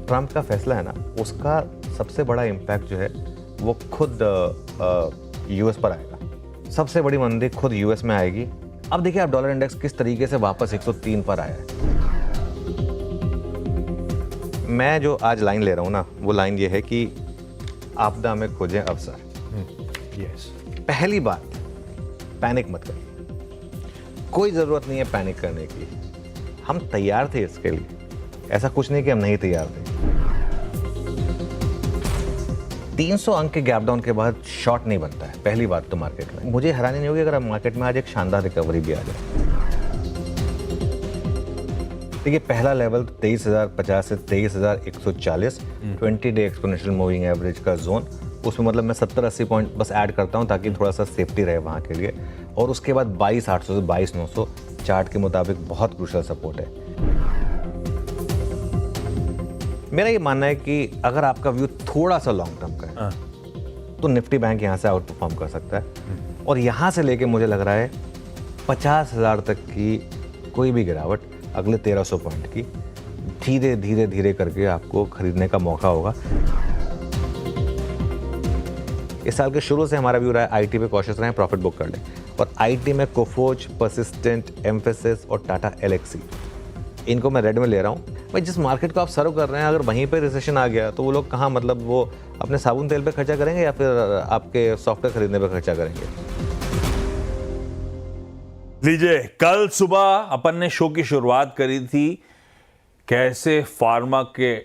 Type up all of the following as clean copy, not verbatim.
Trump का फैसला है ना, उसका सबसे बड़ा इम्पैक्ट जो है वो खुद यूएस पर आएगा। सबसे बड़ी मंदी खुद यूएस में आएगी। अब देखिए आप डॉलर इंडेक्स किस तरीके से वापस 103 पर आया है। मैं जो आज लाइन ले रहा हूँ ना, वो लाइन ये है कि आपदा में खोजें अवसर। यस, पहली बात, पैनिक मत करिए। कोई ज़रूरत नहीं है पैनिक करने की। हम तैयार थे इसके लिए, ऐसा कुछ नहीं कि हम नहीं तैयार थे। 300 अंक के गैप डाउन के बाद शॉर्ट नहीं बनता है, पहली बात तो मार्केट में। मुझे हैरानी नहीं होगी अगर मार्केट में आज एक शानदार रिकवरी भी आ जाए। देखिए पहला लेवल 23,050 से 23,140 20 डे एक्सपोनेंशियल मूविंग एवरेज का जोन, उसमें मतलब मैं 70-80 पॉइंट बस ऐड करता हूं ताकि थोड़ा सा सेफ्टी रहे वहां के लिए। और उसके बाद 22,800 से 22,900 चार्ट के मुताबिक बहुत क्रूशियल सपोर्ट है। मेरा ये मानना है कि अगर आपका व्यू थोड़ा सा लॉन्ग टर्म का है तो निफ्टी बैंक यहाँ से आउट परफॉर्म कर सकता है। और यहाँ से लेके मुझे लग रहा है 50,000 तक की कोई भी गिरावट अगले 1,300 पॉइंट की धीरे धीरे धीरे करके आपको खरीदने का मौका होगा। इस साल के शुरू से हमारा व्यू रहा है आईटी पे कॉशियस रहें, प्रॉफिट बुक कर लें। और आईटी में कोफोर्ज, पर्सिस्टेंट, एम्फेसिस और टाटा एलेक्सी, इनको मैं रेड में ले रहा हूँ। भाई जिस मार्केट को आप सर्व कर रहे हैं, अगर वहीं पे रिसेशन आ गया तो वो लोग कहाँ, मतलब वो अपने साबुन तेल पे खर्चा करेंगे या फिर आपके सॉफ्टवेयर खरीदने पे खर्चा करेंगे। लीजिए, कल सुबह अपन ने शो की शुरुआत करी थी कैसे फार्मा के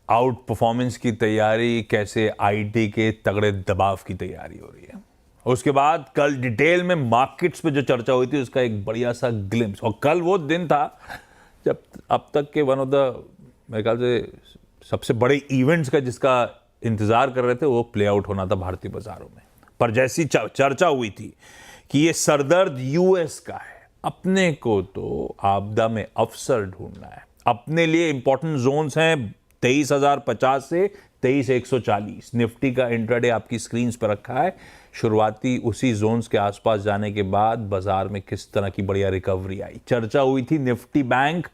आउट परफॉर्मेंस की तैयारी, कैसे आईटी के तगड़े दबाव की तैयारी हो रही है। उसके बाद कल डिटेल में मार्केट्स पे जो चर्चा हुई थी उसका एक बढ़िया सा ग्लिम्स। और कल वो दिन था जब अब तक के वन ऑफ द, मेरे ख्याल से सबसे बड़े इवेंट्स का जिसका इंतजार कर रहे थे वो प्ले आउट होना था भारतीय बाजारों में। पर जैसी चर्चा हुई थी कि ये सरदर्द यूएस का है, अपने को तो आपदा में अवसर ढूंढना है। अपने लिए इंपॉर्टेंट जोन्स हैं 23,050 से 23,140। निफ्टी का इंट्राडे आपकी स्क्रीन पर रखा है। शुरुआती उसी जोन्स के आसपास जाने के बाद बाजार में किस तरह की बढ़िया रिकवरी आई। चर्चा हुई थी निफ्टी बैंक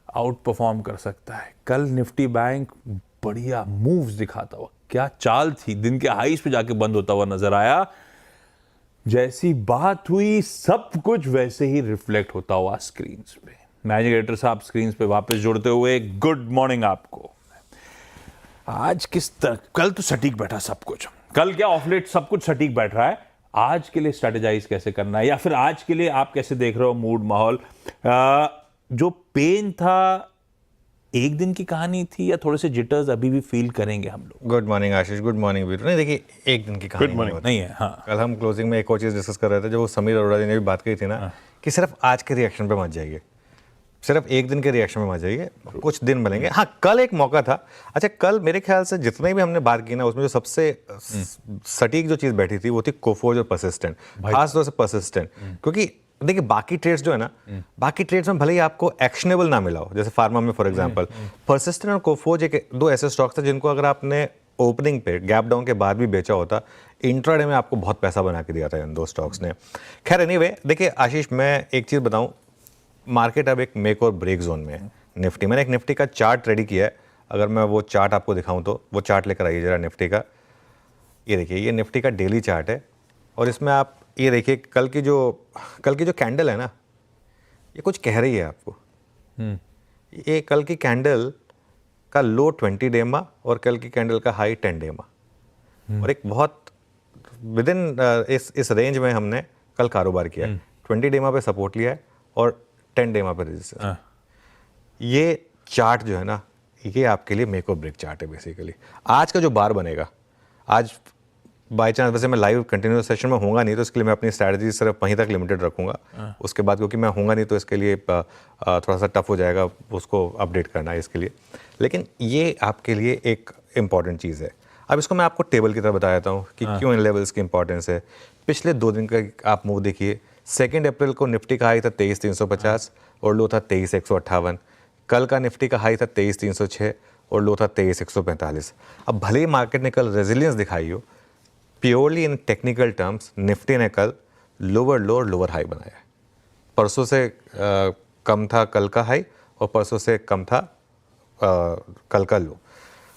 आउट परफॉर्म कर सकता है। कल निफ्टी बैंक बढ़िया मूव्स दिखाता हुआ, क्या चाल थी, दिन के हाईस पे जाके बंद होता हुआ नजर आया। जैसी बात हुई सब कुछ वैसे ही रिफ्लेक्ट होता हुआ स्क्रीन पे। मैनेजिंग डायरेक्टर साहब स्क्रीन पे वापस जुड़ते हुए, गुड मॉर्निंग आपको। आज किस तरह, कल तो सटीक बैठा सब कुछ, कल क्या ऑफलेट सब कुछ सटीक बैठ रहा है। आज के लिए स्ट्रेटेजाइज कैसे करना है, या फिर आज के लिए आप कैसे देख रहे हो मूड, माहौल? जो पेन था एक दिन की कहानी थी या थोड़े से जिटर्स अभी भी फील करेंगे हम लोग? गुड मॉर्निंग आशीष, गुड मॉर्निंग वीरू। नहीं देखिए, एक दिन की कहानी नहीं है। हाँ, कल हम क्लोजिंग में एक और चीज़ डिस्कस कर रहे थे, जो वो समीर अरोड़ा जी ने भी बात कही थी ना, कि सिर्फ आज के रिएक्शन पे मत जाइए, सिर्फ एक दिन के रिएक्शन में मत जाइए, कुछ दिन मिलेंगे। हाँ, कल एक मौका था। अच्छा, कल मेरे ख्याल से जितने भी हमने बात की ना, उसमें जो सबसे सटीक जो चीज़ बैठी थी वो थी कोफोर्ज और पर्सिस्टेंट, खास तौर से पर्सिस्टेंट। क्योंकि देखिए बाकी ट्रेड्स जो है ना, बाकी ट्रेड्स में भले ही आपको एक्शनेबल ना मिला हो, जैसे फार्मा में फॉर एग्जांपल, पर्सिस्टेंट और कोफोर्ज एक दो ऐसे स्टॉक्स थे जिनको अगर आपने ओपनिंग पे गैप डाउन के बाद भी बेचा होता, इंट्राडे में आपको बहुत पैसा बना के दिया था इन दो स्टॉक्स ने। खैर एनीवे, देखिए आशीष, मैं एक चीज़ बताऊं, मार्केट अब एक मेक और ब्रेक जोन में है। निफ्टी, मैंने एक निफ्टी का चार्ट रेडी किया है, अगर मैं वो चार्ट आपको दिखाऊं तो वो चार्ट लेकर आइए जरा निफ्टी का। ये देखिए, ये निफ्टी का डेली चार्ट है और इसमें आप ये देखिए कल की जो कैंडल है ना, ये कुछ कह रही है आपको। ये कल की कैंडल का लो 20 डे मा और कल की कैंडल का हाई 10 डे मा, और एक बहुत विद इन इस रेंज में हमने कल कारोबार किया है। 20 डे मा पे सपोर्ट लिया है और 10 डे मा पे रेजिस्टेंस। ये चार्ट जो है ना, ये आपके लिए मेक और ब्रेक चार्ट है बेसिकली। आज का जो बार बनेगा, आज बाय चांस, वैसे मैं लाइव कंटिन्यूस सेशन में होऊंगा नहीं, तो इसके लिए मैं अपनी स्ट्रैटेजी सिर्फ वहीं तक लिमिटेड रखूंगा। उसके बाद क्योंकि मैं होऊंगा नहीं तो इसके लिए थोड़ा सा टफ हो जाएगा उसको अपडेट करना है इसके लिए। लेकिन ये आपके लिए एक इम्पॉर्टेंट चीज़ है। अब इसको मैं आपको टेबल की तरह बता देता हूँ कि क्यों इन लेवल्स की इंपॉर्टेंस है। पिछले 2 दिन का आप मूव देखिए। 2 अप्रैल को निफ्टी का हाई था 23,350 और लो था 23,158। कल का निफ्टी का हाई था 23,306 और लो था 23,145। अब भले ही मार्केट ने कल रेजिलियंस दिखाई हो, purely in technical terms Nifty ने कल लोअर लो और लोअर हाई बनाया है। परसों से कम था कल का हाई और परसों से कम था कल कर लो।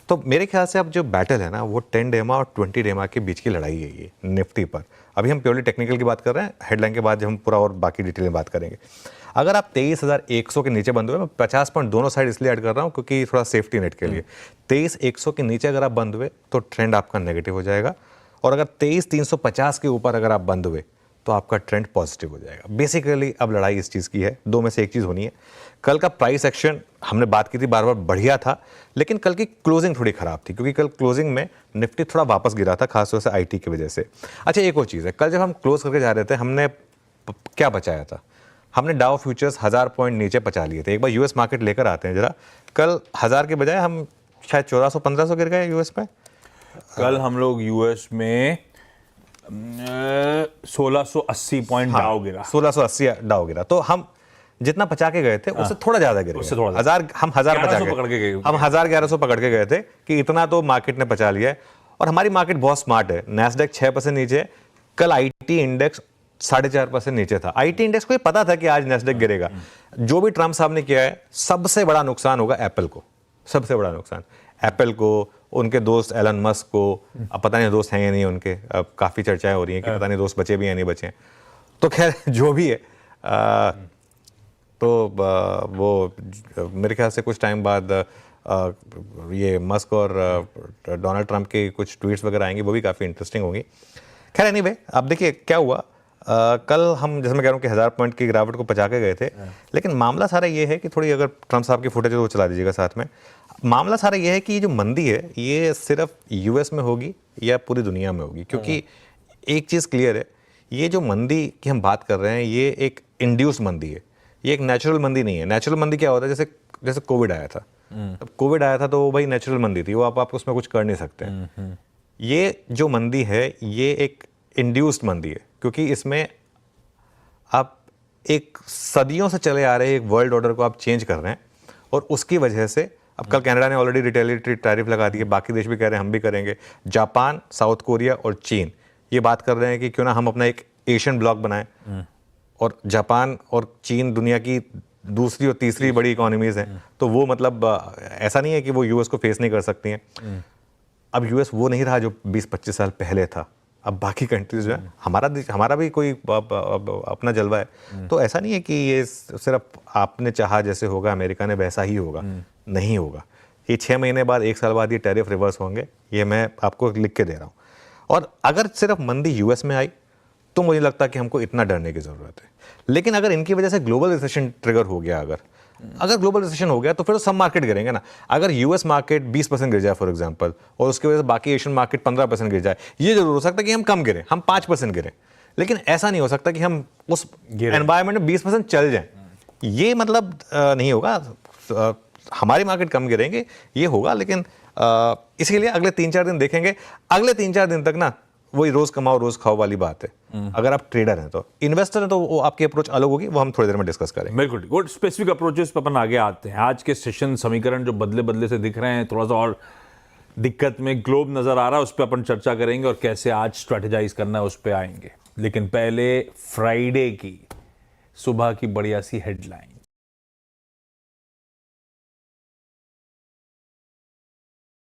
तो मेरे ख्याल से अब जो बैटल है ना वो 10 डेमा और 20 डेमा के बीच की लड़ाई है ये निफ्टी पर। अभी हम प्योरली टेक्निकल की बात कर रहे हैं, हेडलाइन के बाद जब हम पूरा और बाकी डिटेल में बात करेंगे। अगर आप 23,100 के नीचे बंद हुए, मैं 50 पॉइंट दोनों साइड इसलिए ऐड कर रहा हूँ क्योंकि थोड़ा सेफ्टी नेट के लिए, 23,100 के नीचे अगर आप बंद हुए तो ट्रेंड आपका नेगेटिव हो जाएगा, और अगर 23,350 के ऊपर अगर आप बंद हुए तो आपका ट्रेंड पॉजिटिव हो जाएगा। बेसिकली अब लड़ाई इस चीज़ की है, दो में से एक चीज़ होनी है। कल का प्राइस एक्शन हमने बात की थी बार बार बढ़िया था, लेकिन कल की क्लोजिंग थोड़ी ख़राब थी क्योंकि कल क्लोजिंग में निफ्टी थोड़ा वापस गिरा था, खासतौर से आईटी की वजह से। अच्छा, एक और चीज़ है, कल जब हम क्लोज करके जा रहे थे हमने क्या बचाया था? हमने डाउ फ्यूचर्स 1000 पॉइंट नीचे बचा लिए थे। एक बार यूएस मार्केट लेकर आते हैं जरा। कल 1000 के बजाय हम शायद 1400-1500 गिर गए यूएस में। कल हम लोग यूएस में 1680 पॉइंट डाउ गिरा। 1680 डाउ गिरा। तो हम जितना बचा के गए थे उससे थोड़ा ज्यादा गिरे, उससे थोड़ा हम 1000 बचा 1100 पकड़ के गए। हम 1100 पकड़ के गए थे कि इतना तो मार्केट ने बचा लिया है। और हमारी मार्केट बहुत स्मार्ट है। नैस्डैक 6% नीचे, कल आईटी इंडेक्स 4.5% नीचे था। आईटी इंडेक्स को ये पता था कि आज नैस्डैक गिरेगा। जो भी ट्रम्प साहब ने किया है, सबसे बड़ा नुकसान होगा एप्पल को, सबसे बड़ा नुकसान एप्पल को, उनके दोस्त एलन मस्क को। अब पता नहीं दोस्त हैं या नहीं उनके, अब काफ़ी चर्चाएं हो रही हैं कि पता नहीं दोस्त बचे भी या नहीं बचे हैं। तो खैर जो भी है, तो वो मेरे ख्याल से कुछ टाइम बाद ये मस्क और डोनाल्ड ट्रंप के कुछ ट्वीट्स वगैरह आएंगे, वो भी काफ़ी इंटरेस्टिंग होंगी। खैर एनीवे, अब देखिए क्या हुआ। कल हम, जैसे मैं कह रहा हूँ कि 1000 पॉइंट की गिरावट को पचा के गए थे, लेकिन मामला सारा ये है कि थोड़ी, अगर ट्रंप साहब की फुटेज है तो वो चला दीजिएगा साथ में। मामला सारा ये है कि ये जो मंदी है ये सिर्फ यूएस में होगी या पूरी दुनिया में होगी, क्योंकि एक चीज़ क्लियर है, ये जो मंदी की हम बात कर रहे हैं ये एक इंड्यूस मंदी है, ये एक नेचुरल मंदी नहीं है। नेचुरल मंदी क्या होता है, जैसे कोविड आया था, तब कोविड आया था तो वो भाई नेचुरल मंदी थी, वो आप उसमें कुछ कर नहीं सकते। ये जो मंदी है ये एक इंड्यूस्ड मंदी है, क्योंकि इसमें आप एक सदियों से चले आ रहे एक वर्ल्ड ऑर्डर को आप चेंज कर रहे हैं, और उसकी वजह से अब कल कनाडा ने ऑलरेडी रिटेलिटरी टैरिफ लगा दिए, बाकी देश भी कह रहे हैं हम भी करेंगे। जापान, साउथ कोरिया और चीन ये बात कर रहे हैं कि क्यों ना हम अपना एक एशियन ब्लॉक बनाएं, और जापान और चीन दुनिया की दूसरी और तीसरी बड़ी इकोनॉमीज हैं, तो वो मतलब ऐसा नहीं है कि वो यूएस को फेस नहीं कर सकती हैं। अब यूएस वो नहीं रहा जो 20-25 साल पहले था। अब बाकी कंट्रीज जो है, हमारा भी कोई अपना जलवा है, तो ऐसा नहीं है कि ये सिर्फ आपने चाहा जैसे होगा, अमेरिका ने वैसा ही होगा, नहीं होगा। ये 6 महीने बाद, 1 साल बाद ये टैरिफ रिवर्स होंगे, ये मैं आपको लिख के दे रहा हूँ। और अगर सिर्फ मंदी यूएस में आई तो मुझे लगता है कि हमको इतना डरने की ज़रूरत है। लेकिन अगर इनकी वजह से ग्लोबल रिसेशन ट्रिगर हो गया, अगर ग्लोबल रिसेशन हो गया तो फिर तो सब मार्केट गिरेंगे ना। अगर यूएस मार्केट 20% गिर जाए फॉर एग्जांपल, और उसकी वजह से बाकी एशियन मार्केट 15% गिर जाए, ये जरूर हो सकता है कि हम कम गिरें, हम 5% गिरें, लेकिन ऐसा नहीं हो सकता कि हम उस एनवायरनमेंट में 20% चल जाएं। ये मतलब नहीं होगा। हमारी मार्केट कम गिरेंगे ये होगा, लेकिन इसके लिए अगले 3-4 दिन देखेंगे। अगले 3-4 दिन तक ना वही रोज कमाओ रोज खाओ वाली बात है। अगर आप ट्रेडर हैं, तो इन्वेस्टर हैं, तो वो आपकी अप्रोच अलग होगी, वो हम थोड़ी देर में डिस्कस करेंगे। बिल्कुल गुड। स्पेसिफिक अप्रोचेस पर अपन आगे आते हैं। आज के सेशन समीकरण जो बदले बदले से दिख रहे हैं, थोड़ा सा और दिक्कत में ग्लोब नजर आ रहा है, उस पर अपन चर्चा करेंगे और कैसे आज स्ट्रेटेजाइज करना है उस पर आएंगे। लेकिन पहले फ्राइडे की सुबह की बढ़िया सी हेडलाइन।